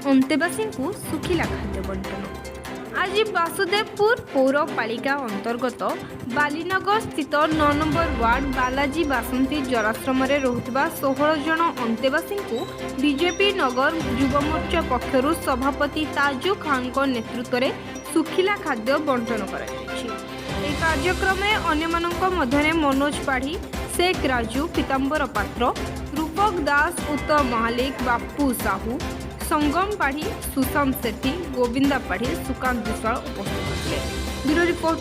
अंतेवासी को सुखिला खाद्य बंटन। आज वासुदेवपुर पौरपालिका अंतर्गत बालीनगर स्थित 9 नंबर वार्ड बालाजी बासंती जराश्रम रोहुथिबा 16 जन अंतेवासी को बीजेपी नगर युव मोर्चा पक्षरु सभापति ताजु खान नेतृत्व में सुखिला खाद्य बंटन कराଯାଇଛି। ଏହି କାର୍ଯ୍ୟକ୍ରମରେ ଅନ୍ୟମାନଙ୍କ ମଧ୍ୟରେ ମନୋଜ ପାଢ଼ୀ, शेख राजू, पीताम्बर पात्र, रूपक दास, उत्तम महालिक, बापू साहू, संगम पाढ़ी, सुशांत सेठी, गोविंदा पाढ़ी, सुकांत विशाल उपस्थित थे। Bureau report.